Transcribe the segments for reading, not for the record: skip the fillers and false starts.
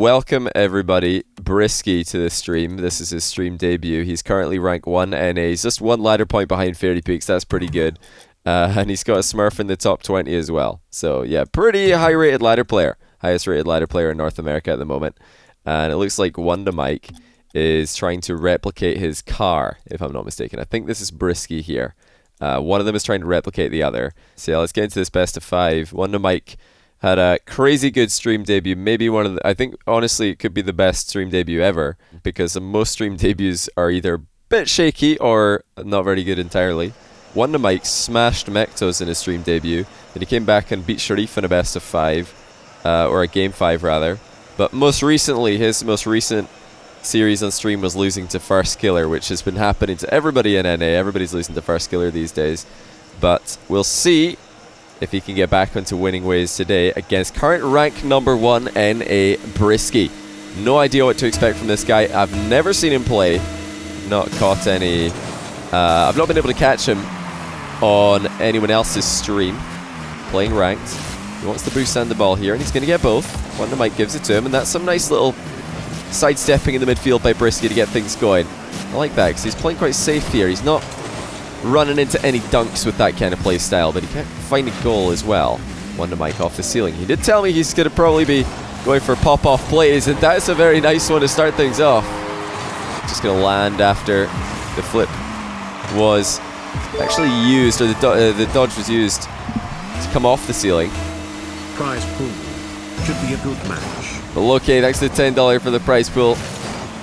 welcome everybody, Brisky, to the stream. This is his stream debut. He's currently rank 1 NA. He's just one ladder point behind Fairy Peaks. That's pretty good. And he's got a Smurf in the top 20 as well. So yeah, pretty high rated ladder player. Highest rated ladder player in North America at the moment. And it looks like WondaMike is trying to replicate his car, if I'm not mistaken. I think this is Brisky here. One of them is trying to replicate the other. So yeah, let's get into this best of 5. WondaMike had a crazy good stream debut. Maybe one of the, I think honestly it could be the best stream debut ever, because most stream debuts are either a bit shaky or not very good entirely. WondaMike smashed Mectos in his stream debut. Then he came back and beat Sharif in a best of 5, or a game 5 rather. But most recently, his most recent series on stream was losing to First Killer, which has been happening to everybody in NA. Everybody's losing to First Killer these days. But we'll see if he can get back onto winning ways today against current rank number 1 NA Brisky. No idea what to expect from this guy. I've never seen him play. Not caught any... I've not been able to catch him on anyone else's stream playing ranked. He wants the boost and the ball here, and he's going to get both. WondaMike gives it to him, and that's some nice little sidestepping in the midfield by Brisky to get things going. I like that, because he's playing quite safe here. He's not running into any dunks with that kind of play style, but he can't find a goal as well. WondaMike off the ceiling. He did tell me he's going to probably be going for pop-off plays, and that's a very nice one to start things off. Just going to land after the flip was actually used, or the dodge was used to come off the ceiling. Prize pool should be a good match. But okay, thanks to the $10 for the prize pool.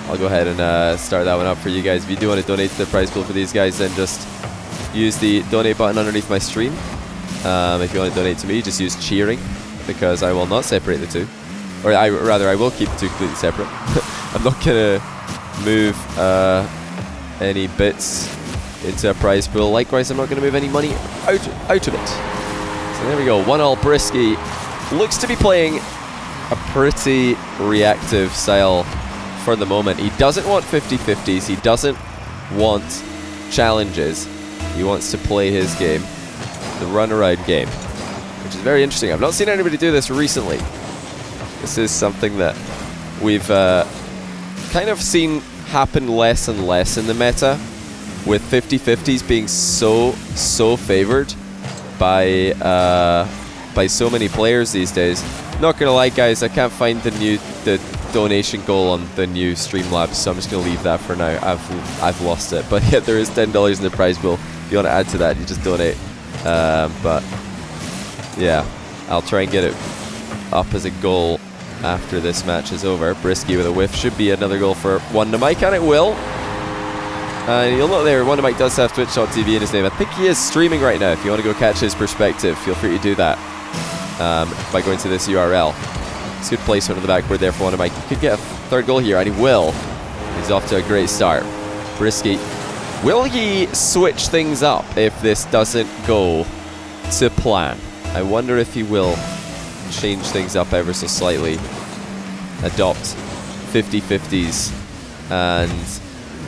I'll go ahead and start that one up for you guys. If you do want to donate to the prize pool for these guys, then just use the donate button underneath my stream. If you want to donate to me, just use cheering, because I will not separate the two. Or I will keep the two completely separate. I'm not going to move any bits into a prize pool. Likewise, I'm not going to move any money out of it. So there we go. 1-all Brisky. Looks to be playing a pretty reactive style for the moment. He doesn't want 50-50s. He doesn't want challenges. He wants to play his game, the run-around game, which is very interesting. I've not seen anybody do this recently. This is something that we've kind of seen happen less and less in the meta, with 50-50s being so favored by so many players these days. Not gonna lie, guys, I can't find the donation goal on the new Streamlabs, so I'm just gonna leave that for now. I've lost it, but yeah, there is $10 in the prize pool. If you want to add to that, you just donate. But yeah, I'll try and get it up as a goal after this match is over. Brisky with a whiff should be another goal for WondaMike, and it will. And you'll note there, WondaMike does have Twitch.tv in his name. I think he is streaming right now. If you want to go catch his perspective, feel free to do that by going to this URL. It's a good placement on the backboard there for WondaMike. He could get a third goal here, and he will. He's off to a great start. Brisky. Will he switch things up if this doesn't go to plan? I wonder if he will change things up ever so slightly. Adopt 50-50s and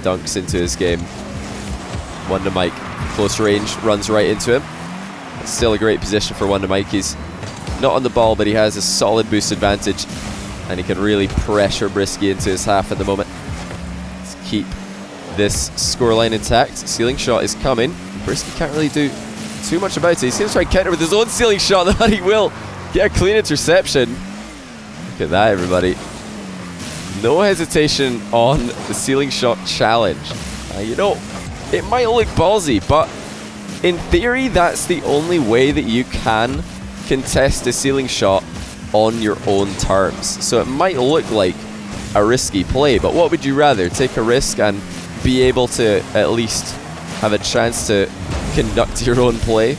dunks into his game. WondaMike, close range, runs right into him. It's still a great position for WondaMike. He's not on the ball, but he has a solid boost advantage, and he can really pressure Brisky into his half at the moment. Let's keep this scoreline intact. Ceiling shot is coming. Brisky can't really do too much about it. He's going to try and counter with his own ceiling shot, and he will get a clean interception. Look at that, everybody. No hesitation on the ceiling shot challenge. You know, it might look ballsy, but in theory, that's the only way that you can contest a ceiling shot on your own terms. So it might look like a risky play, but what would you rather? Take a risk and be able to at least have a chance to conduct your own play?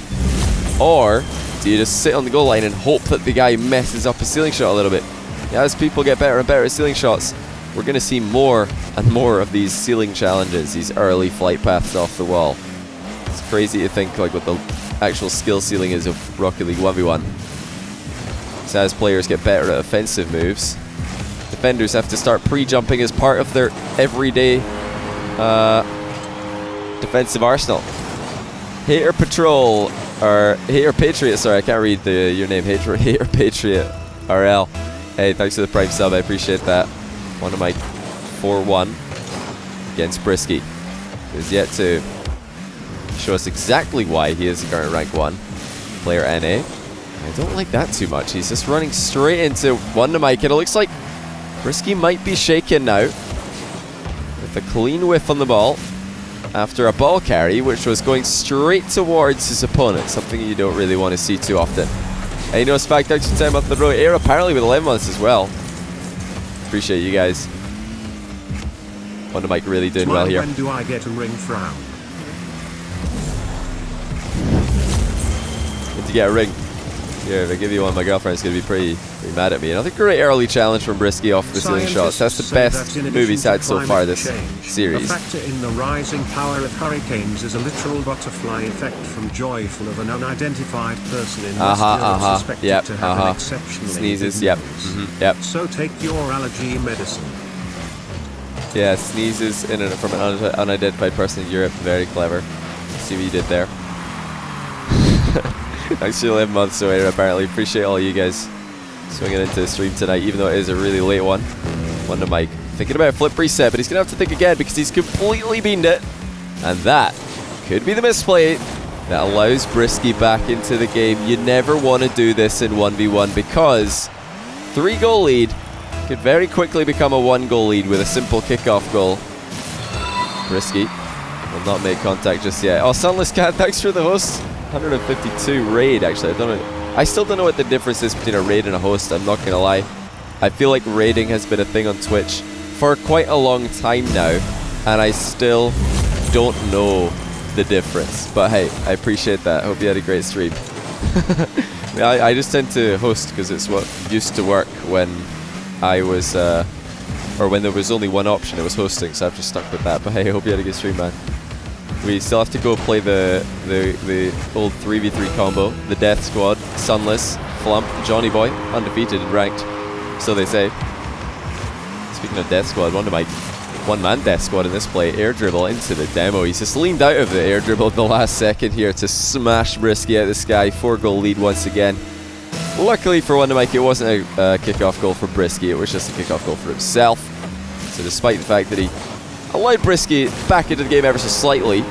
Or do you just sit on the goal line and hope that the guy messes up a ceiling shot a little bit? As people get better and better at ceiling shots, we're going to see more and more of these ceiling challenges, these early flight paths off the wall. It's crazy to think like what the actual skill ceiling is of Rocket League 1v1. So as players get better at offensive moves, defenders have to start pre-jumping as part of their everyday defensive arsenal. Hater Patrol, or Hater Patriot, sorry, I can't read your name, Hater Patriot RL. Hey, thanks for the Prime sub. I appreciate that. WondaMike 4-1 against Brisky. Who's yet to show us exactly why he is the current rank 1 player NA. I don't like that too much. He's just running straight into WondaMike, and it looks like Brisky might be shaken now with a clean whiff on the ball after a ball carry, which was going straight towards his opponent, something you don't really want to see too often. And you know, Spike, thanks for 10 months in a row. Air apparently with 11 months as well. Appreciate you guys. WondaMike really doing well here. When do I get a ring frown? Good to get a ring. Here, if I give you one, my girlfriend's going to be pretty mad at me. Another great early challenge from Brisky off the ceiling shots. That's the best move he's had so far this series. A factor in the rising power of hurricanes is a literal butterfly effect from joyful of an unidentified person in suspected to have an exceptionally sneezes, yep. Yep. So take your allergy medicine. Yeah, sneezes from an unidentified person in Europe. Very clever. See what you did there. Thanks for 11 months away, apparently. Appreciate all you guys swinging into the stream tonight, even though it is a really late one. WondaMike thinking about a flip reset, but he's going to have to think again because he's completely beamed it. And that could be the misplay that allows Brisky back into the game. You never want to do this in 1v1 because 3-goal lead could very quickly become a 1-goal lead with a simple kickoff goal. Brisky will not make contact just yet. Oh, Sunless Cat, thanks for the host. 152 raid, actually. I still don't know what the difference is between a raid and a host, I'm not gonna lie. I feel like raiding has been a thing on Twitch for quite a long time now, and I still don't know the difference. But hey, I appreciate that. Hope you had a great stream. I just tend to host because it's what used to work when I was, or when there was only one option, it was hosting, so I've just stuck with that. But hey, I hope you had a good stream, man. We still have to go play the old 3v3 combo. The Death Squad, Sunless, Flump, Johnny Boy, undefeated and ranked. So they say. Speaking of Death Squad, WondaMike, one-man Death Squad in this play. Air dribble into the demo. He's just leaned out of the air dribble at the last second here to smash Brisky out of the sky. 4-goal lead once again. Luckily for WondaMike, it wasn't a kickoff goal for Brisky. It was just a kickoff goal for himself. So despite the fact that he allowed Brisky back into the game ever so slightly,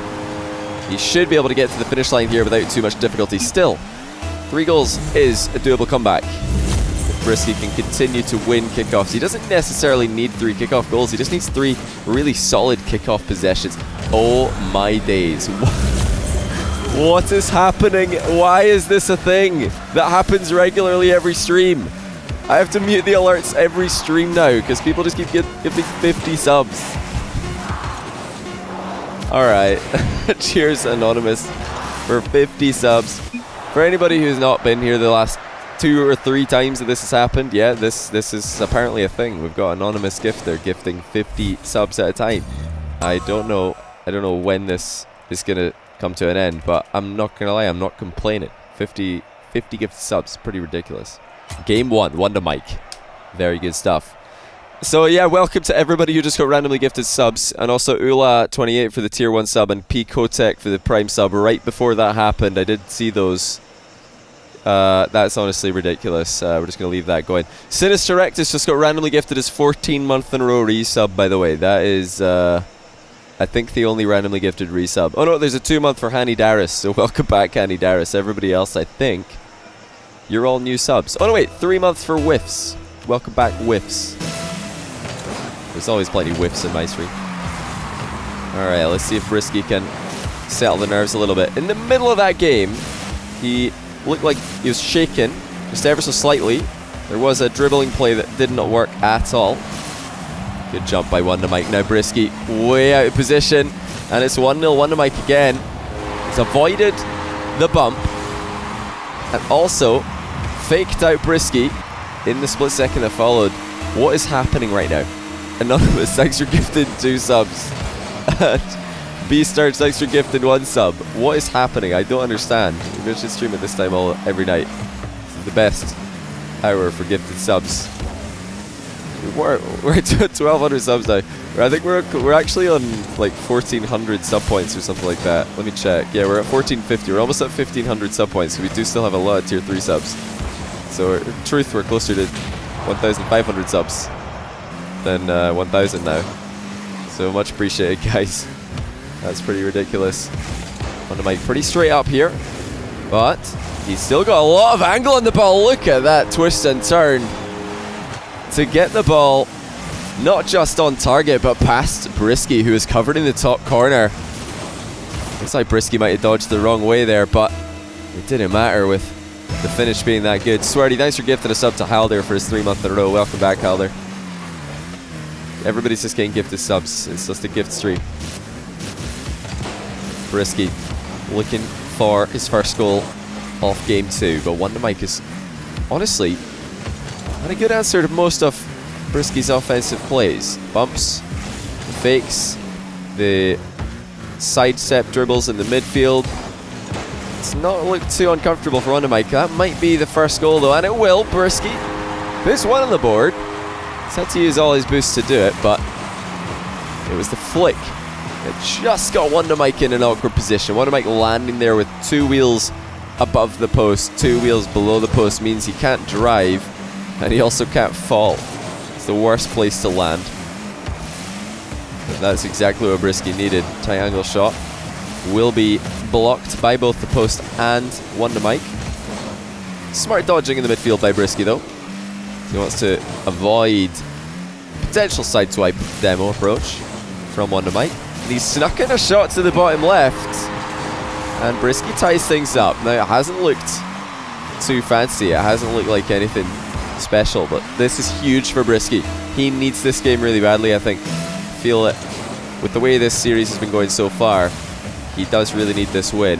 he should be able to get to the finish line here without too much difficulty. Still, 3 goals is a doable comeback. If Brisky can continue to win kickoffs, he doesn't necessarily need 3 kickoff goals, he just needs 3 really solid kickoff possessions. Oh my days. What is happening? Why is this a thing that happens regularly every stream? I have to mute the alerts every stream now because people just keep giving 50 subs. Alright, cheers Anonymous for 50 subs. For anybody who's not been here the last 2 or 3 times that this has happened, yeah, this is apparently a thing. We've got Anonymous Gifter gifting 50 subs at a time. I don't know when this is going to come to an end, but I'm not going to lie, I'm not complaining. 50 gifted subs, pretty ridiculous. Game 1, WondaMike. Very good stuff. So yeah, welcome to everybody who just got randomly gifted subs, and also Ula28 for the tier 1 sub and P Kotek for the prime sub. Right before that happened, I did see those. That's honestly ridiculous. We're just going to leave that going. Sinister Rectus just got randomly gifted his 14-month in a row resub, by the way. That is, I think, the only randomly gifted resub. Oh no, there's a 2-month for Hanny Darius, so welcome back, Hanny Darius. Everybody else, I think, you're all new subs. Oh no, wait, 3 months for Whiffs. Welcome back, Whiffs. There's always plenty of whiffs in my stream. Alright, let's see if Brisky can settle the nerves a little bit. In the middle of that game, he looked like he was shaken just ever so slightly. There was a dribbling play that did not work at all. Good jump by WondaMike. Now Brisky way out of position, and it's 1-0 WondaMike again. He's avoided the bump and also faked out Brisky in the split second that followed. What is happening right now? Anonymous, thanks for gifted 2 subs. And B-Starch, thanks for gifted 1 sub. What is happening? I don't understand. Maybe I should stream at this time every night. This is the best hour for gifted subs. We're at 1,200 subs now. I think we're actually on like 1,400 sub points or something like that. Let me check. Yeah, we're at 1,450. We're almost at 1,500 sub points, so we do still have a lot of tier 3 subs. So in truth, we're closer to 1,500 subs than 1,000 now. So much appreciated, guys. That's pretty ridiculous. WondaMike pretty straight up here, but he's still got a lot of angle on the ball. Look at that twist and turn to get the ball not just on target, but past Brisky, who is covered in the top corner. Looks like Brisky might have dodged the wrong way there, but it didn't matter with the finish being that good. Swearty, thanks for gifting a sub to Halder for his 3 month in a row. Welcome back, Halder. Everybody's just getting gifted subs. It's just a gift stream. Brisky looking for his first goal off game 2, but WondaMike is honestly had a good answer to most of Brisky's offensive plays. Bumps, the fakes, the sidestep dribbles in the midfield. It's not looked too uncomfortable for WondaMike. That might be the first goal though, and it will. Brisky puts one on the board. He's had to use all his boosts to do it, but it was the flick that just got WondaMike in an awkward position. WondaMike landing there with 2 wheels above the post, 2 wheels below the post means he can't drive, and he also can't fall. It's the worst place to land. But that's exactly what Brisky needed. Tight angle shot will be blocked by both the post and WondaMike. Smart dodging in the midfield by Brisky though. He wants to avoid potential sideswipe demo approach from WondaMike. And he's snuck in a shot to the bottom left. And Brisky ties things up. Now it hasn't looked too fancy. It hasn't looked like anything special, but this is huge for Brisky. He needs this game really badly, I think. I feel it with the way this series has been going so far. He does really need this win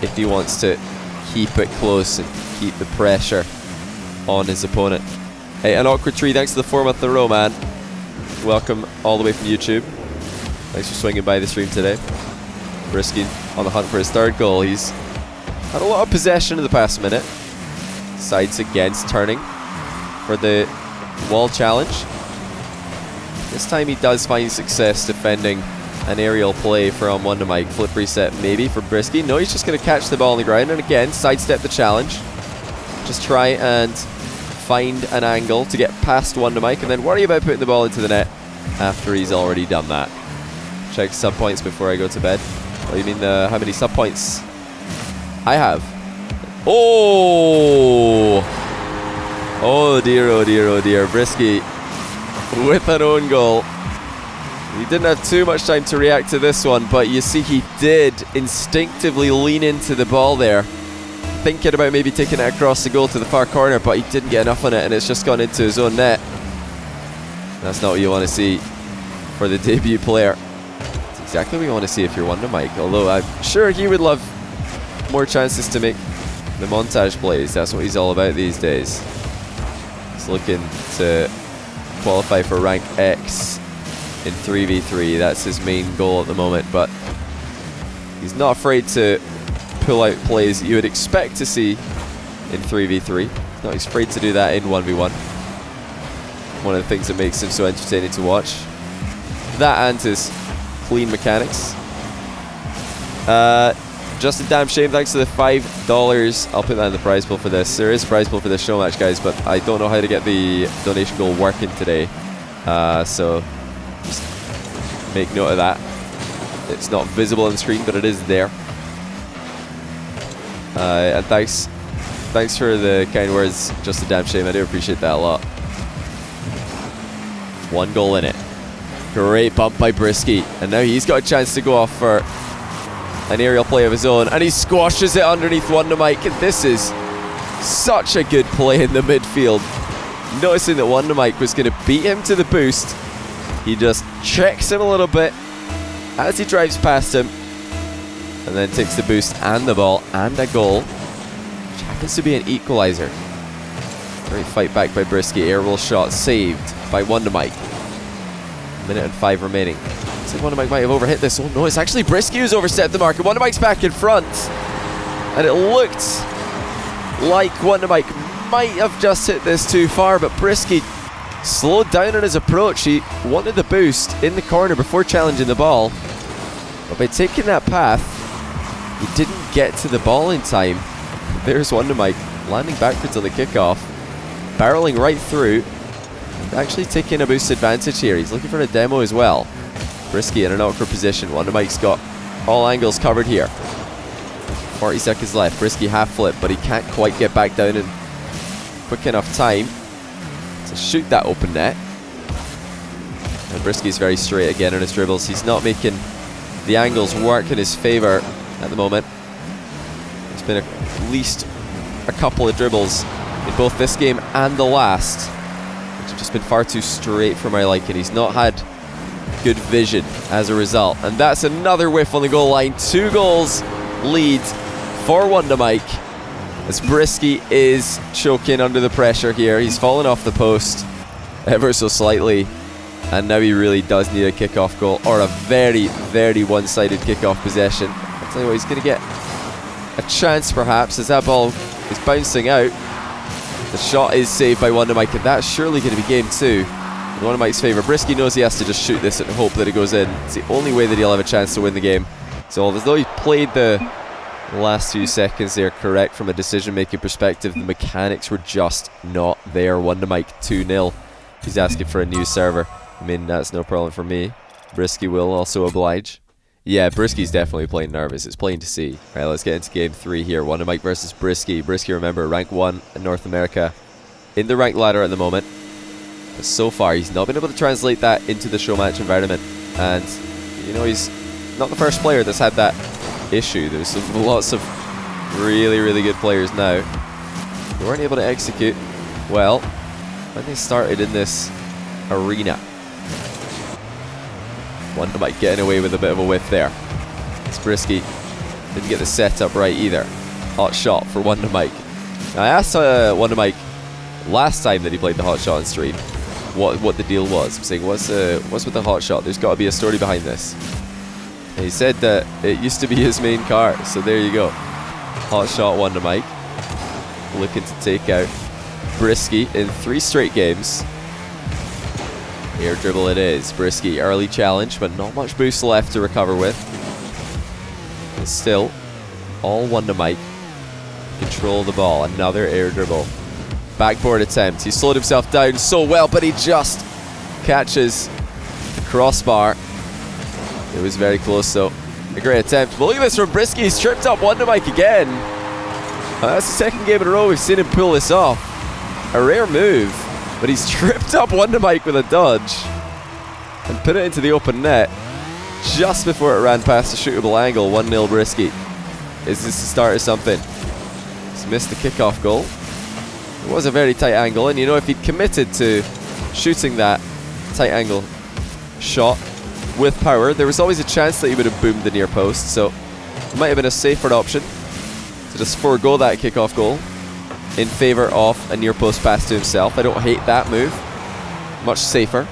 if he wants to keep it close and keep the pressure on his opponent. Hey, an awkward tree, thanks to the 4 month in a row, man. Welcome all the way from YouTube. Thanks for swinging by the stream today. Brisky on the hunt for his 3rd goal. He's had a lot of possession in the past minute. Sides against, turning for the wall challenge. This time he does find success defending an aerial play from WondaMike. Flip reset maybe for Brisky. No, he's just going to catch the ball on the ground and again sidestep the challenge. Just try and find an angle to get past WondaMike and then worry about putting the ball into the net after he's already done that. Check sub points before I go to bed. Oh, you mean how many sub points I have? Oh! Oh dear, oh dear, oh dear. Brisky with an own goal. He didn't have too much time to react to this one, but you see he did instinctively lean into the ball there, thinking about maybe taking it across the goal to the far corner, but he didn't get enough on it and it's just gone into his own net. That's not what you want to see for the debut player. It's exactly what you want to see if you're WondaMike, although I'm sure he would love more chances to make the montage plays. That's what he's all about these days. He's looking to qualify for rank X in 3v3. That's his main goal at the moment, but he's not afraid to pull out plays that you would expect to see in 3v3. He's not afraid to do that in 1v1. One of the things that makes him so entertaining to watch. That and his clean mechanics. Just a damn shame, thanks to the $5. I'll put that in the prize pool for this. There is a prize pool for this show match, guys, but I don't know how to get the donation goal working today. So just make note of that. It's not visible on the screen, but it is there. And thanks for the kind words. Just a damn shame. I do appreciate that a lot. 1 goal in it. Great bump by Brisky, and now he's got a chance to go off for an aerial play of his own, and he squashes it underneath WondaMike, and this is such a good play in the midfield. Noticing that WondaMike was going to beat him to the boost, he just checks him a little bit as he drives past him, and then takes the boost and the ball and a goal, which happens to be an equalizer. Great fight back by Brisky. Aerial shot saved by WondaMike. 1:05 remaining. Looks like WondaMike might have overhit this. Oh no, it's actually Brisky who's overstepped the mark, and WondaMike's back in front. And it looked like WondaMike might have just hit this too far, but Brisky slowed down on his approach. He wanted the boost in the corner before challenging the ball, but by taking that path, he didn't get to the ball in time. There's WondaMike landing backwards on the kickoff. barreling right through. Actually taking a boost advantage here. He's looking for a demo as well. Brisky in an awkward position. WondaMike's got all angles covered here. 40 seconds left. Brisky half flip, but he can't quite get back down in quick enough time to shoot that open net. And Brisky's very straight again in his dribbles. He's not making the angles work in his favor at the moment. There's been at least a couple of dribbles in both this game and the last, which have just been far too straight for my liking. He's not had good vision as a result. And that's another whiff on the goal line. 2 goals lead for WondaMike, as Brisky is choking under the pressure here. He's fallen off the post ever so slightly, and now he really does need a kickoff goal, or a very, very one-sided kickoff possession. I'll tell you what, he's going to get a chance perhaps as that ball is bouncing out. The shot is saved by WondaMike, and that's surely going to be game 2 in WondaMike's favour. Brisky knows he has to just shoot this and hope that it goes in. It's the only way that he'll have a chance to win the game. So although he played the last few seconds there correct from a decision-making perspective, the mechanics were just not there. WondaMike 2-0. He's asking for a new server. I mean, that's no problem for me. Brisky will also oblige. Yeah, Brisky's definitely playing nervous. It's plain to see. Right, let's get into game 3 here. WondaMike versus Brisky. Brisky, remember, rank 1 in North America in the rank ladder at the moment. But so far, he's not been able to translate that into the show match environment. And, you know, he's not the first player that's had that issue. There's lots of really, really good players now who weren't able to execute well when they started in this arena. WondaMike getting away with a bit of a whiff there. It's Brisky. Didn't get the setup right either. Hot shot for WondaMike. Now, I asked WondaMike last time that he played the hot shot on stream what the deal was. I'm saying, what's with the hot shot? There's got to be a story behind this. And he said that it used to be his main car. So there you go. Hot shot WondaMike. Looking to take out Brisky in 3 straight games. Air dribble it is. Brisky, early challenge, but not much boost left to recover with. And still, all WondaMike. Control the ball. Another air dribble. Backboard attempt. He slowed himself down so well, but he just catches the crossbar. It was very close, though. A great attempt. But look at this from Brisky. He's tripped up WondaMike again. That's the second game in a row we've seen him pull this off. A rare move. But he's tripped up WondaMike with a dodge and put it into the open net just before it ran past a shootable angle. 1-0 Brisky. Is this the start of something? He's missed the kickoff goal. It was a very tight angle, and you know, if he'd committed to shooting that tight angle shot with power, there was always a chance that he would have boomed the near post, so it might have been a safer option to just forego that kickoff goal in favour of a near post pass to himself. I don't hate that move. Much safer.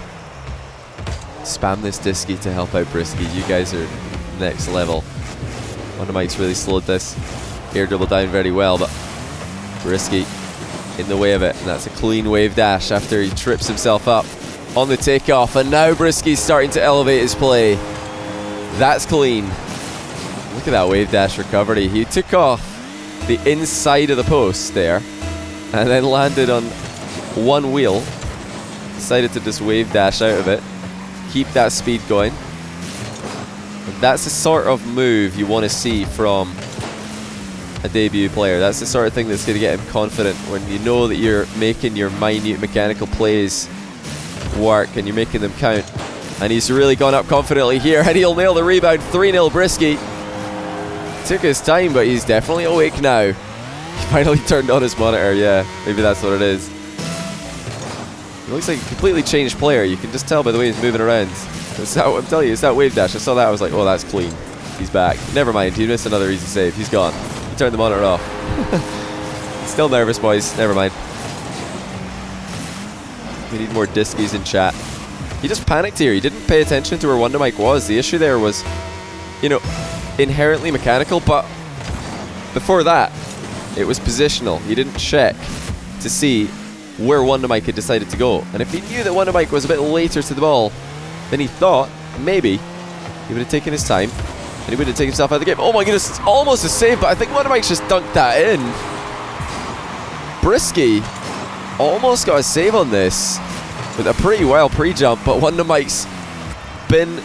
Spam this Disky to help out Brisky. You guys are next level. WondaMike's really slowed this air dribble down very well, but Brisky in the way of it, and that's a clean wave dash after he trips himself up on the takeoff. And now Brisky's starting to elevate his play. That's clean. Look at that wave dash recovery. He took off the inside of the post there and then landed on one wheel. Decided to just wave dash out of it. Keep that speed going. And that's the sort of move you want to see from a debut player. That's the sort of thing that's going to get him confident, when you know that you're making your minute mechanical plays work and you're making them count. And he's really gone up confidently here, and he'll nail the rebound. 3-0 Brisky. Took his time, but he's definitely awake now. He finally turned on his monitor. Yeah, maybe that's what it is. He looks like a completely changed player. You can just tell by the way he's moving around. I'm telling you, it's that wave dash. I saw that, I was like, oh, that's clean. He's back. Never mind, he missed another easy save. He's gone. He turned the monitor off. Still nervous, boys. Never mind. We need more Diskies in chat. He just panicked here. He didn't pay attention to where WondaMike was. The issue there was, you know, inherently mechanical, but before that, it was positional. He didn't check to see where WondaMike had decided to go. And if he knew that WondaMike was a bit later to the ball than he thought, maybe he would have taken his time and he would have taken himself out of the game. Oh my goodness, it's almost a save, but I think WondaMike's just dunked that in. Brisky almost got a save on this with a pretty wild pre-jump, but WondaMike's been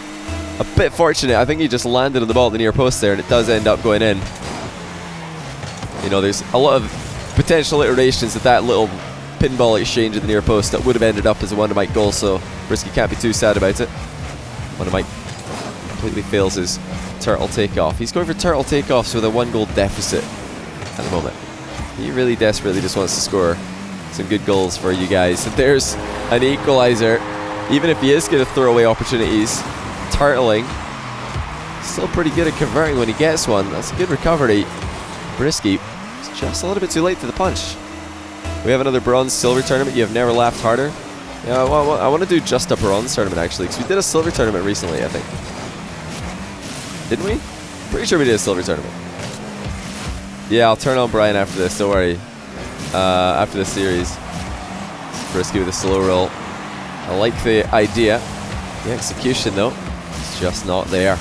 a bit fortunate. I think he just landed on the ball at the near post there, and it does end up going in. You know, there's a lot of potential iterations of that little pinball exchange at the near post that would have ended up as a WondaMike goal, so Brisky can't be too sad about it. WondaMike completely fails his turtle takeoff. He's going for turtle takeoffs with a 1-goal deficit at the moment. He really desperately just wants to score some good goals for you guys. And there's an equalizer. Even if he is going to throw away opportunities, turtling, still pretty good at converting when he gets one. That's a good recovery. Brisky is just a little bit too late to the punch. We have another bronze silver tournament. You have never laughed harder. Yeah, well, I want to do just a bronze tournament actually, because we did a silver tournament recently, I think. Didn't we? Pretty sure we did a silver tournament. Yeah, I'll turn on Brian after this, don't worry. After this series. Brisky with a slow roll. I like the idea. The execution though, it's just not there.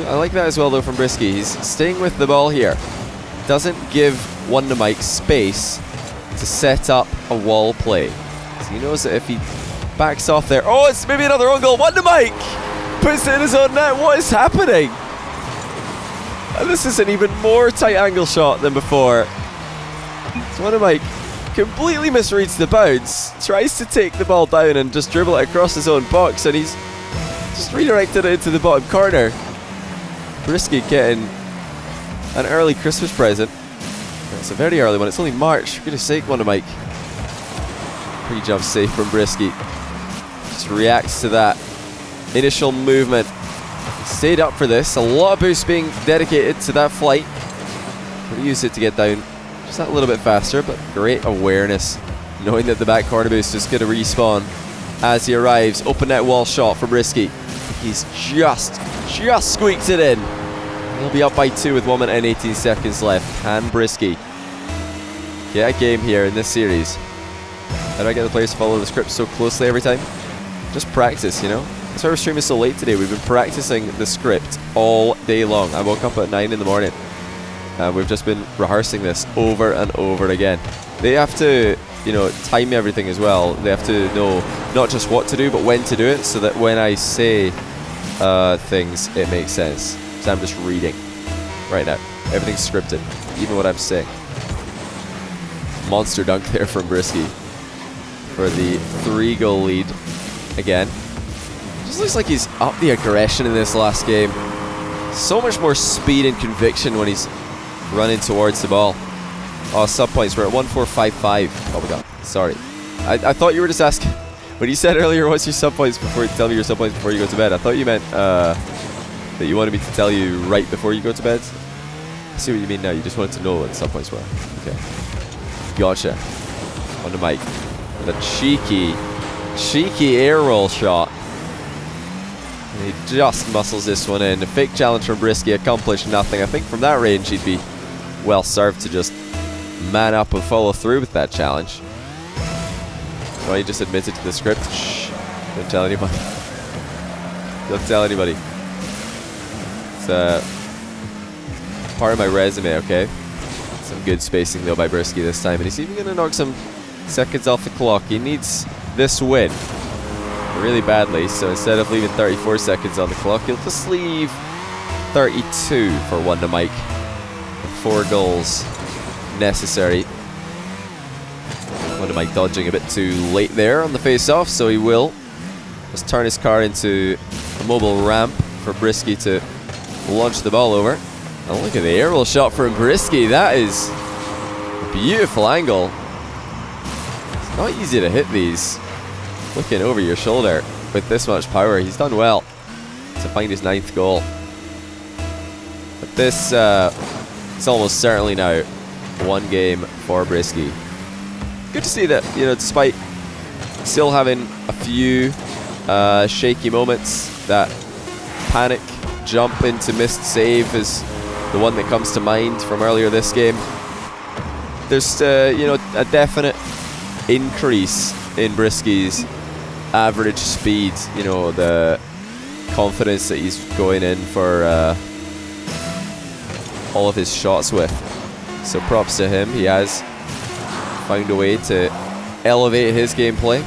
I like that as well though from Brisky. He's staying with the ball here. Doesn't give WondaMike space to set up a wall play. So he knows that if he backs off there... Oh, it's maybe another own goal. WondaMike puts it in his own net. What is happening? And this is an even more tight angle shot than before. So WondaMike completely misreads the bounce, tries to take the ball down and just dribble it across his own box, and he's just redirected it into the bottom corner. Brisky getting an early Christmas present. It's a very early one. It's only March. For goodness sake, WondaMike. Pre-jump safe from Brisky. Just reacts to that initial movement. Stayed up for this. A lot of boost being dedicated to that flight. But he used it to get down just that little bit faster, but great awareness. Knowing that the back corner boost is going to respawn as he arrives. Open net wall shot for Brisky. He's just squeaked it in. He'll be up by 2 with 1 minute and 18 seconds left. Can Brisky get a game here in this series? How do I get the players to follow the script so closely every time? Just practice, you know? That's why we're streaming so late today. We've been practicing the script all day long. I woke up at 9 in the morning. We've just been rehearsing this over and over again. They have to, you know, time everything as well. They have to know not just what to do, but when to do it, so that when I say things, it makes sense. So I'm just reading right now. Everything's scripted, even what I'm saying. Monster dunk there from Brisky for the 3-goal lead again. Just looks like he's up the aggression in this last game. So much more speed and conviction when he's running towards the ball. Oh, sub points. We're at 1455. Oh my god. Sorry. I thought you were just asking. When you said earlier, what's your sub points before? Tell me your sub points before you go to bed. I thought you meant that you wanted me to tell you right before you go to bed. I see what you mean now. You just wanted to know what the sub points were. Okay. Gotcha. WondaMike with a cheeky air roll shot. And he just muscles this one in. A fake challenge from Brisky accomplished nothing. I think from that range he'd be well served to just man up and follow through with that challenge. Well, he just admitted to the script. Shh. Don't tell anybody. Don't tell anybody. It's part of my resume, okay? Some good spacing though by Brisky this time. And he's even going to knock some seconds off the clock. He needs this win really badly. So instead of leaving 34 seconds on the clock, he'll just leave 32 for WondaMike. 4 goals necessary. WondaMike dodging a bit too late there on the face-off, so he will just turn his car into a mobile ramp for Brisky to launch the ball over. And look at the aerial shot from Brisky. That is a beautiful angle. It's not easy to hit these looking over your shoulder with this much power. He's done well to find his 9th goal. But this it's almost certainly now 1 game for Brisky. Good to see that, you know, despite still having a few shaky moments, that panic jump into missed save is the one that comes to mind from earlier this game. There's, you know, a definite increase in Brisky's average speed, you know, the confidence that he's going in for all of his shots with. So props to him. He has found a way to elevate his gameplay.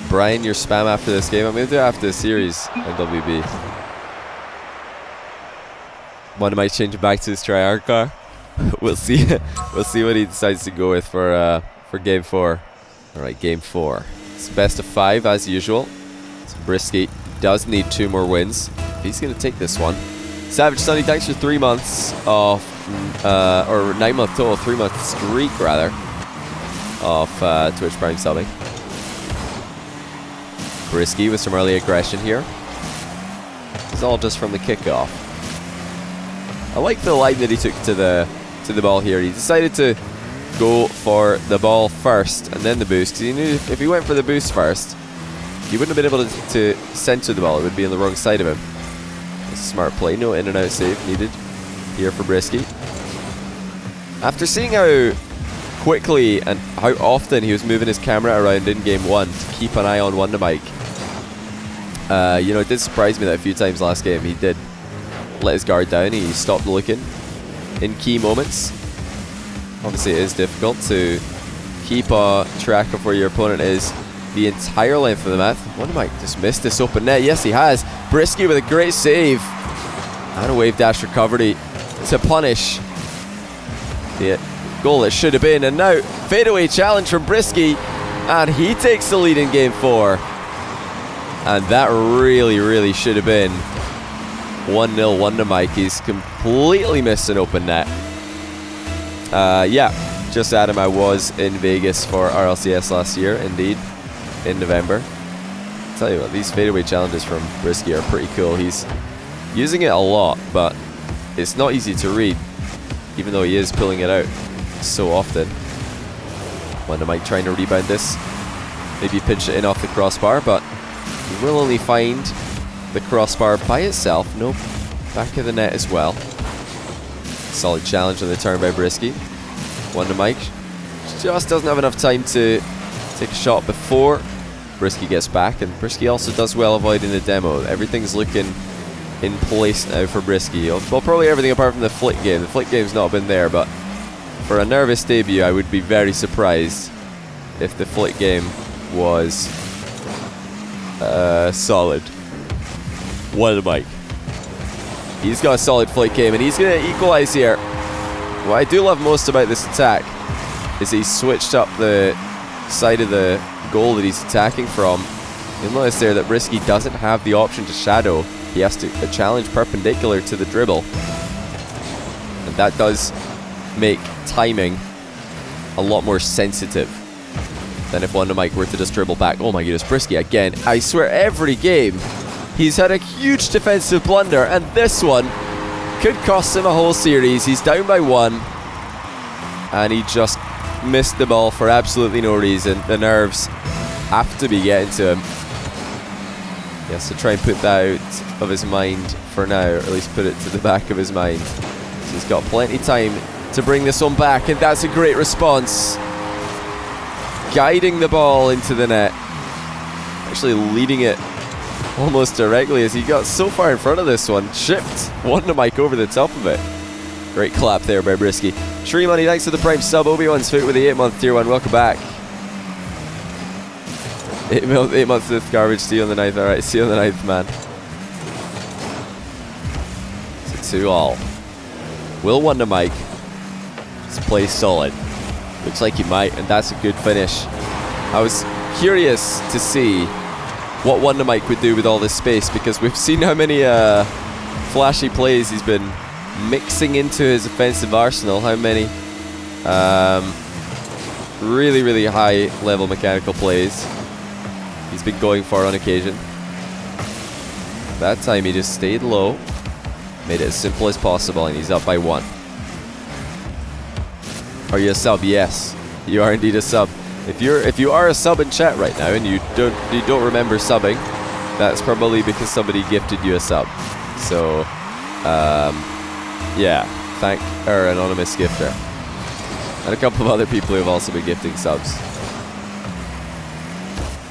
Brian, your spam after this game. I'm going to do it after the series on WB. WondaMike changing back to his try-hard car. We'll see. We'll see what he decides to go with for game 4. All right, game 4. It's best of 5 as usual. So Brisky does need 2 more wins. He's going to take this one. Savage Sunny, thanks for 3 months of, or 9 month total, 3 month streak rather, of Twitch Prime subbing. Brisky with some early aggression here. It's all just from the kickoff. I like the line that he took to the ball here. He decided to go for the ball first and then the boost, because he knew if he went for the boost first, he wouldn't have been able to center the ball. It would be on the wrong side of him. It's a smart play. No in and out save needed here for Brisky. After seeing how quickly and how often he was moving his camera around in game 1 to keep an eye on WondaMike, you know, it did surprise me that a few times last game he did let his guard down. He stopped looking in key moments. Obviously it is difficult to keep a track of where your opponent is the entire length of the map. WondaMike just missed this open net. Yes, he has. Brisky with a great save and a wave dash recovery to punish the goal that should have been. And now fadeaway challenge from Brisky, and he takes the lead in game 4. And that really should have been 1-0 WondaMike. He's completely missed an open net. Yeah, just Adam, I was in Vegas for RLCS last year, indeed, in November. I'll tell you what, these fadeaway challenges from Brisky are pretty cool. He's using it a lot, but it's not easy to read, even though he is pulling it out so often. WondaMike trying to rebound this. Maybe pinch it in off the crossbar, but he will only find the crossbar by itself. Nope, back of the net as well. Solid challenge on the turn by Brisky. WondaMike just doesn't have enough time to take a shot before Brisky gets back, and Brisky also does well avoiding the demo. Everything's looking in place now for Brisky. Well, probably everything apart from the flick game. The flick game's not been there, but for a nervous debut, I would be very surprised if the flick game was solid. WondaMike. He's got a solid flick game, and he's going to equalize here. What I do love most about this attack is he switched up the side of the goal that he's attacking from. You'll notice there that Brisky doesn't have the option to shadow. He has to challenge perpendicular to the dribble. And that does make timing a lot more sensitive than if WondaMike were to just dribble back. Oh my goodness, Brisky again. I swear every game he's had a huge defensive blunder, and this one could cost him a whole series. He's down by 1, and he just missed the ball for absolutely no reason. The nerves have to be getting to him. He has to try and put that out of his mind for now, or at least put it to the back of his mind. So he's got plenty of time to bring this one back, and that's a great response. Guiding the ball into the net. Actually leading it almost directly as he got so far in front of this one. Chipped WondaMike over the top of it. Great clap there by Brisky. Tree Money, thanks for the prime sub. Obi-Wan's Foot with the 8-month tier 1. Welcome back. 8 months with garbage. See you on the 9th. Alright, see you on the 9th, man. It's a 2-all. Will WondaMike just play solid? Looks like he might, and that's a good finish. I was curious to see what WondaMike would do with all this space, because we've seen how many flashy plays he's been mixing into his offensive arsenal. How many really high level mechanical plays he's been going for on occasion. That time he just stayed low, made it as simple as possible, and he's up by 1. Are you a sub? Yes, you are indeed a sub. If you are a sub in chat right now and you don't remember subbing, that's probably because somebody gifted you a sub. So yeah, thank our anonymous gifter. And a couple of other people who have also been gifting subs.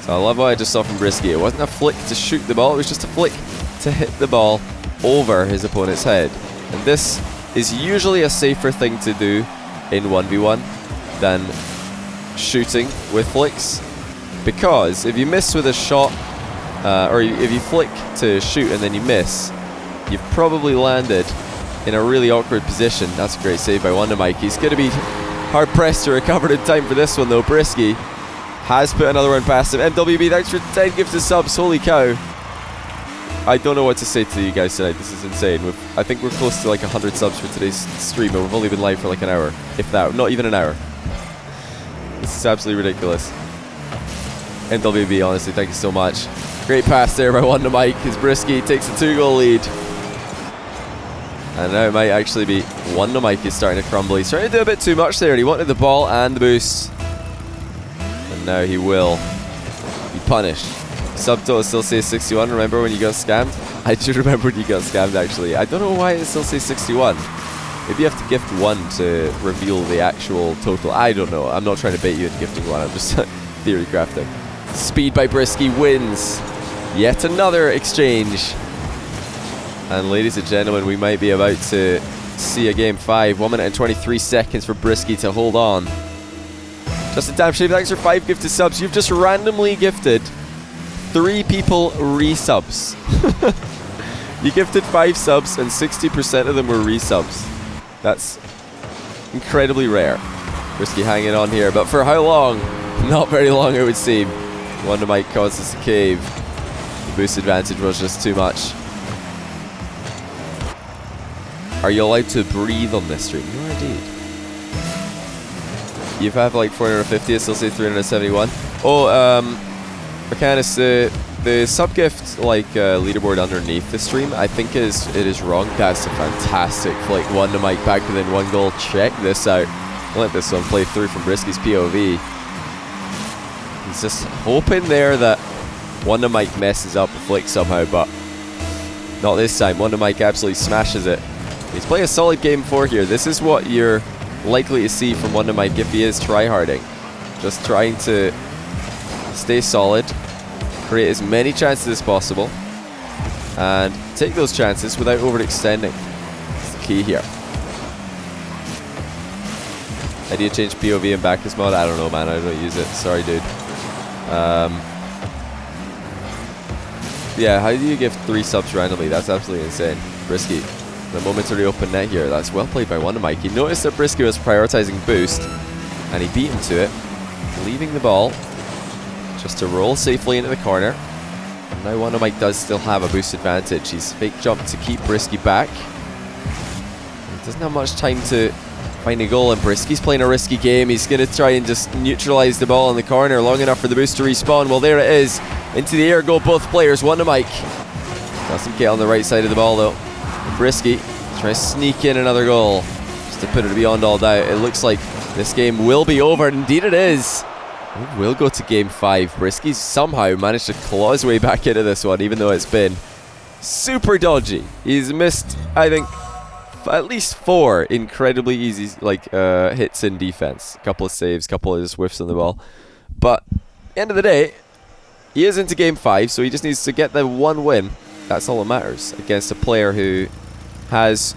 So I love what I just saw from Brisky. It wasn't a flick to shoot the ball, it was just a flick to hit the ball over his opponent's head. And this is usually a safer thing to do in 1v1. than shooting with flicks, because if you miss with a shot, or if you flick to shoot and then you miss, you've probably landed in a really awkward position. That's a great save by WondaMike. He's going to be hard pressed to recover in time for this one though. Brisky has put another one past him. MWB, thanks for 10 gifted subs. Holy cow. I don't know what to say to you guys tonight. This is insane. I think we're close to like 100 subs for today's stream, and we've only been live for like an hour. If that, not even an hour. This is absolutely ridiculous. MWB, honestly, thank you so much. Great pass there by WondaMike as Brisky takes a 2-goal lead. And now it might actually be WondaMike is starting to crumble. He's trying to do a bit too much there. He wanted the ball and the boost. And now he will be punished. Subtotal still says 61. Remember when you got scammed? I do remember when you got scammed, actually. I don't know why it still says 61. Maybe you have to gift 1 to reveal the actual total. I don't know. I'm not trying to bait you into gifting 1. I'm just theory crafting. Speed by Brisky wins. Yet another exchange. And ladies and gentlemen, we might be about to see a game 5. 1 minute and 23 seconds for Brisky to hold on. Justin Damshave, thanks for 5 gifted subs. You've just randomly gifted 3 people resubs. You gifted 5 subs and 60% of them were resubs. That's incredibly rare. Brisky hanging on here, but for how long? Not very long, it would seem. WondaMike causes a cave. The boost advantage was just too much. Are you allowed to breathe on this stream? You are indeed. You have like 450, I still say 371. Oh, Mechanus, the sub-gift like leaderboard underneath the stream, I think it is wrong. That's a fantastic flick. WondaMike back within 1 goal. Check this out. I'll let this one play through from Brisky's POV. He's just hoping there that WondaMike messes up the flick somehow, but not this time. WondaMike absolutely smashes it. He's playing a solid game 4 here. This is what you're likely to see from WondaMike if he is tryharding. Just trying to stay solid, create as many chances as possible, and take those chances without overextending. That's the key here. How do you change POV and backers mod? I don't know, man. I don't use it. Sorry, dude. Yeah, how do you give 3 subs randomly? That's absolutely insane. Brisky, the momentary open net here. That's well played by WondaMike. He noticed that Brisky was prioritizing boost, and he beat him to it, leaving the ball just to roll safely into the corner. And now WondaMike does still have a boost advantage. He's fake jumped to keep Brisky back. He doesn't have much time to find a goal, and Brisky's playing a risky game. He's going to try and just neutralize the ball in the corner long enough for the boost to respawn. Well, there it is. Into the air go both players. WondaMike doesn't get on the right side of the ball though. Brisky tries to sneak in another goal just to put it beyond all doubt. It looks like this game will be over. Indeed it is. We will go to game 5. Brisky's somehow managed to claw his way back into this one, even though it's been super dodgy. He's missed, I think, at least 4 incredibly easy hits in defense. A couple of saves, a couple of just whiffs on the ball. But at the end of the day, he is into game 5, so he just needs to get the 1 win. That's all that matters against a player who has,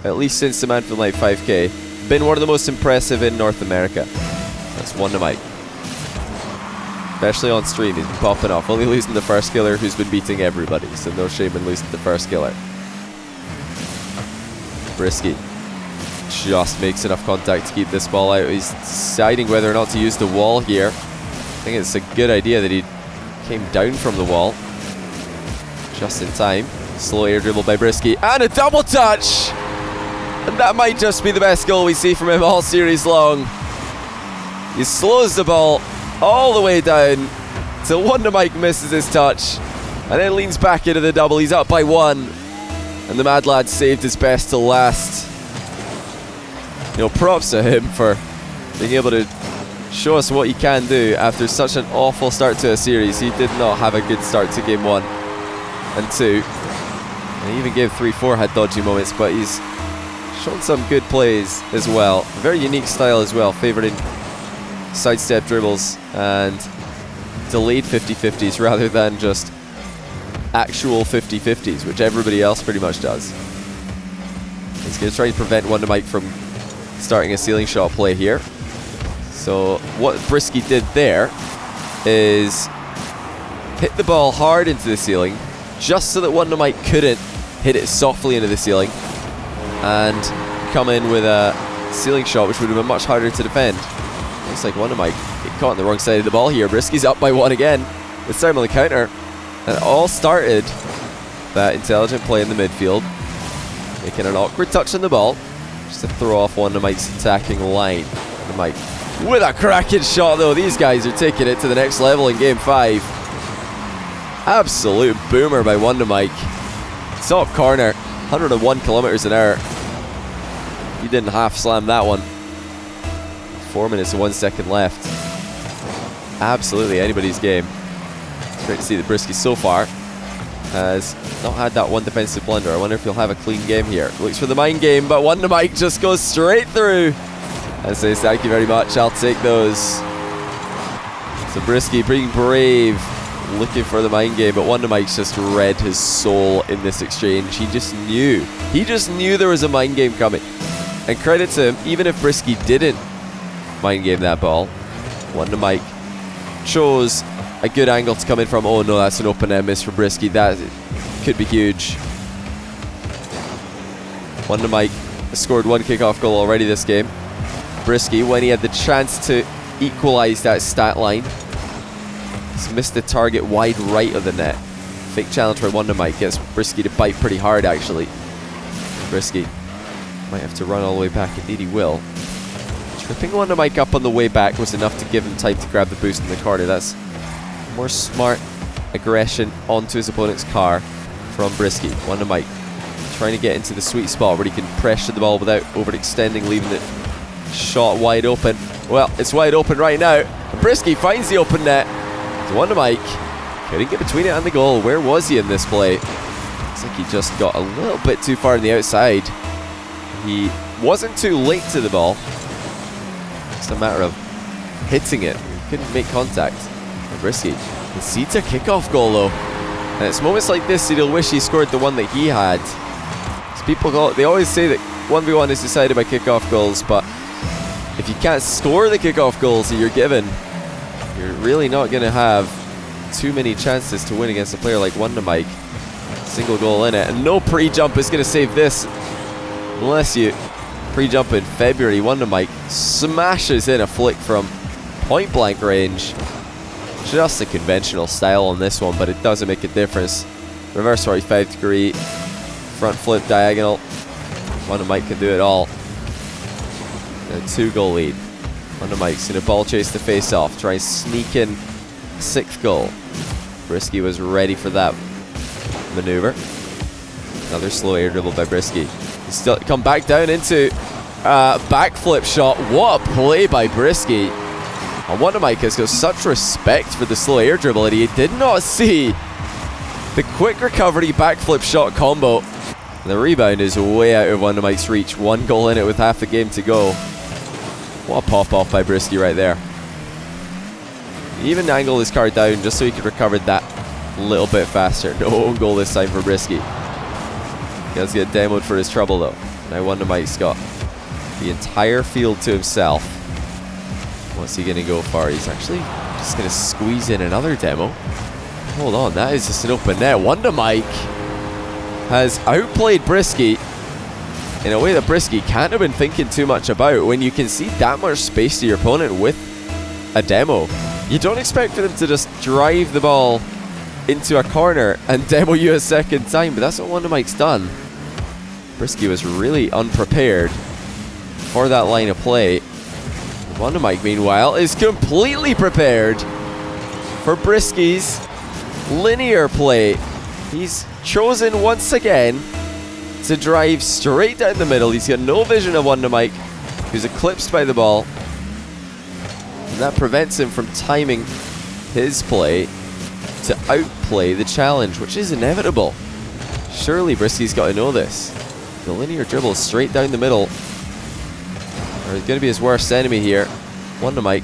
at least since the Manfield Night 5K, been one of the most impressive in North America. That's WondaMike. Especially on stream, he's been popping off. Only losing the first killer, who's been beating everybody, so no shame in losing the first killer. Brisky just makes enough contact to keep this ball out. He's deciding whether or not to use the wall here. I think it's a good idea that he came down from the wall just in time. Slow air dribble by Brisky, and a double touch! And that might just be the best goal we see from him all series long. He slows the ball all the way down till WondaMike misses his touch, and then leans back into the double. He's up by 1, and the mad lad saved his best till last. You know, props to him for being able to show us what he can do after such an awful start to a series. He did not have a good start to game 1 and 2. And even game 3-4 had dodgy moments, but he's shown some good plays as well. A very unique style as well, favouring sidestep dribbles and delayed 50-50s rather than just actual 50-50s, which everybody else pretty much does. He's going to try to prevent WondaMike from starting a ceiling shot play here. So what Brisky did there is hit the ball hard into the ceiling, just so that WondaMike couldn't hit it softly into the ceiling and come in with a ceiling shot, which would have been much harder to defend. Looks like WondaMike get caught on the wrong side of the ball here. Brisky's up by 1 again. This time on the counter. And it all started that intelligent play in the midfield, making an awkward touch on the ball, just to throw off WondaMike's attacking line. WondaMike with a cracking shot though. These guys are taking it to the next level in game 5. Absolute boomer by WondaMike. Top corner, 101 kilometers an hour. He didn't half slam that one. 4 minutes and 1 second left. Absolutely anybody's game. It's great to see that Brisky so far has not had that one defensive blunder. I wonder if he'll have a clean game here. Looks for the mind game, but WondaMike just goes straight through and says thank you very much, I'll take those. So Brisky being brave, looking for the mind game, but WondaMike's just read his soul in this exchange. He just knew there was a mind game coming. And credit to him, even if Brisky didn't mind game that ball, WondaMike chose a good angle to come in from. Oh no, that's an open end miss for Brisky. That could be huge. WondaMike has scored 1 kickoff goal already this game. Brisky, when he had the chance to equalize that stat line, he's missed the target wide right of the net. Fake challenge by WondaMike gets Brisky to bite pretty hard actually. Brisky might have to run all the way back. Indeed he will. Tripping WondaMike up on the way back was enough to give him time to grab the boost in the corner. That's more smart aggression onto his opponent's car from Brisky. WondaMike trying to get into the sweet spot where he can pressure the ball without overextending, leaving it shot wide open. Well, it's wide open right now. Brisky finds the open net. WondaMike couldn't get between it and the goal. Where was he in this play? Looks like he just got a little bit too far on the outside. He wasn't too late to the ball. It's a matter of hitting it. He couldn't make contact. Brisky concedes a kickoff goal though. And it's moments like this that he'll wish he scored the one that he had. As people call it, they always say that 1v1 is decided by kickoff goals, but if you can't score the kickoff goals that you're given, you're really not going to have too many chances to win against a player like WondaMike. Single goal in it, and no pre-jump is going to save this. Unless you pre-jump in February. WondaMike smashes in a flick from point blank range. Just a conventional style on this one, but it doesn't make a difference. Reverse 45 degree, front flip diagonal. WondaMike can do it all. A 2-goal lead. WondaMike's in a ball chase to face off. Try and sneak in 6th goal. Brisky was ready for that maneuver. Another slow air dribble by Brisky. He's still come back down into backflip shot. What a play by Brisky. And WondaMike has got such respect for the slow air dribble that he did not see the quick recovery backflip shot combo. And the rebound is way out of WondaMike's reach. 1 goal in it with half the game to go. What a pop off by Brisky right there. He even angled his car down just so he could recover that a little bit faster. No own goal this time for Brisky. He has to get demoed for his trouble though. Now WondaMike's got the entire field to himself. What's he going to go for? He's actually just going to squeeze in another demo. Hold on, that is just an open net. WondaMike has outplayed Brisky in a way that Brisky can't have been thinking too much about. When you can see that much space to your opponent with a demo, you don't expect for them to just drive the ball into a corner and demo you a second time, but that's what WondaMike's done. Brisky was really unprepared for that line of play. WondaMike, meanwhile, is completely prepared for Brisky's linear play. He's chosen once again to drive straight down the middle. He's got no vision of WondaMike, who's eclipsed by the ball. And that prevents him from timing his play to outplay the challenge, which is inevitable. Surely Brisky's got to know this. The linear dribble straight down the middle is going to be his worst enemy here. WondaMike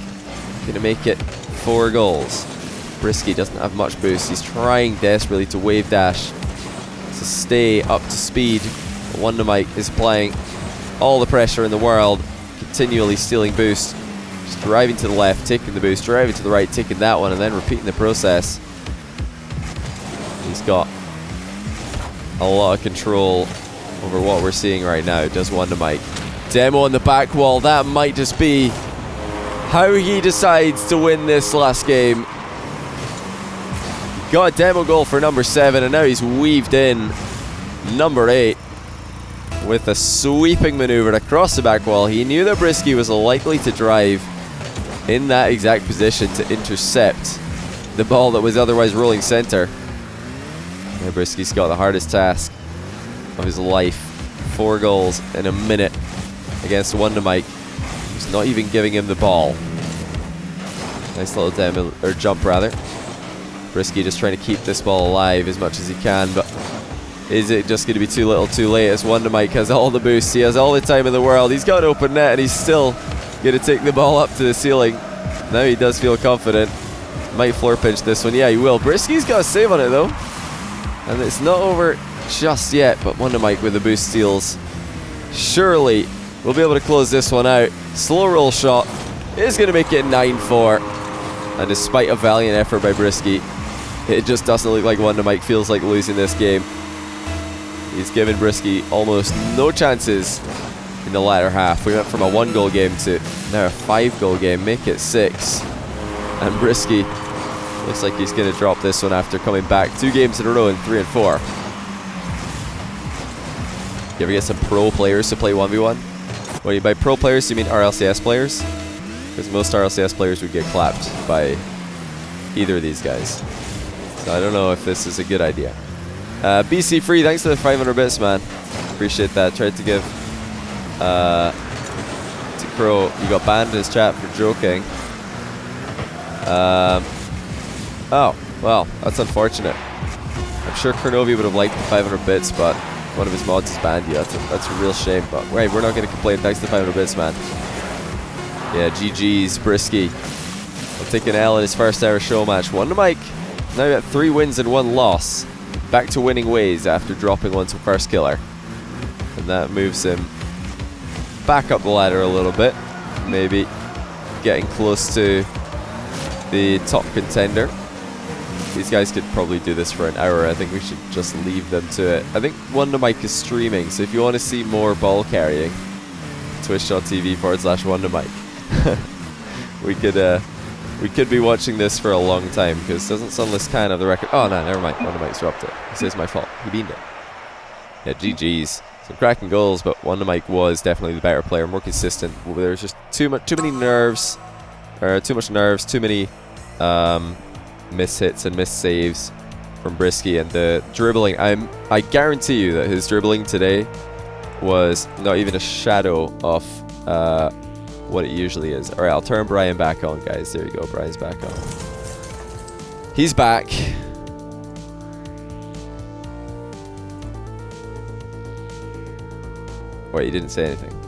going to make it 4 goals. Brisky doesn't have much boost. He's trying desperately to wave dash to stay up to speed. But WondaMike is applying all the pressure in the world, continually stealing boost, Just driving to the left, taking the boost, driving to the right, taking that one, and then repeating the process. He's got a lot of control over what we're seeing right now, does WondaMike. Demo on the back wall, that might just be how he decides to win this last game. Got a demo goal for number 7, and now he's weaved in number 8 with a sweeping maneuver across the back wall. He knew that Brisky was likely to drive in that exact position to intercept the ball that was otherwise rolling center. And Brisky's got the hardest task of his life. 4 goals in a minute against WondaMike, who's not even giving him the ball. Nice little demo, or jump rather. Brisky just trying to keep this ball alive as much as he can, but is it just going to be too little too late as WondaMike has all the boosts, he has all the time in the world, he's got an open net and he's still going to take the ball up to the ceiling. Now he does feel confident. Might floor pinch this one, yeah he will. Brisky's got a save on it though. And it's not over just yet, but WondaMike with the boost steals. Surely we'll be able to close this one out. Slow roll shot is going to make it 9-4. And despite a valiant effort by Brisky, it just doesn't look like WondaMike feels like losing this game. He's given Brisky almost no chances in the latter half. We went from a 1-goal game to now a 5-goal game, make it 6. And Brisky looks like he's going to drop this one after coming back 2 games in a row in 3 and 4. You ever get some pro players to play 1v1? Well, by pro players, do you mean RLCS players? Because most RLCS players would get clapped by either of these guys. So I don't know if this is a good idea. BC Free, thanks for the 500 bits, man. Appreciate that. Tried to give to Crow. You got banned in his chat for joking. Oh, well, that's unfortunate. I'm sure Kernovi would have liked the 500 bits, but one of his mods has banned you. That's a real shame. But wait, we're not going to complain. Thanks to the 500 bits, man. Yeah, GG's Brisky. Will take an L in his first ever show match. WondaMike now got 3 wins and 1 loss. Back to winning ways after dropping one to first killer. And that moves him back up the ladder a little bit. Maybe getting close to the top contender. These guys could probably do this for an hour. I think we should just leave them to it. I think WondaMike is streaming, so if you want to see more ball carrying, twitch.tv/WondaMike. We could be watching this for a long time because it doesn't sound this kind of the record. Oh no, never mind. WondaMike's dropped it. He says it's my fault. He beamed it. Yeah, GG's. Some cracking goals, but WondaMike was definitely the better player, more consistent. There's just too many nerves, or too much nerves, too many miss hits and miss saves from Brisky, and the dribbling. I guarantee you that his dribbling today was not even a shadow of what it usually is. Alright, I'll turn Brian back on, guys. There you go, Brian's back on. He's back. Wait, he didn't say anything.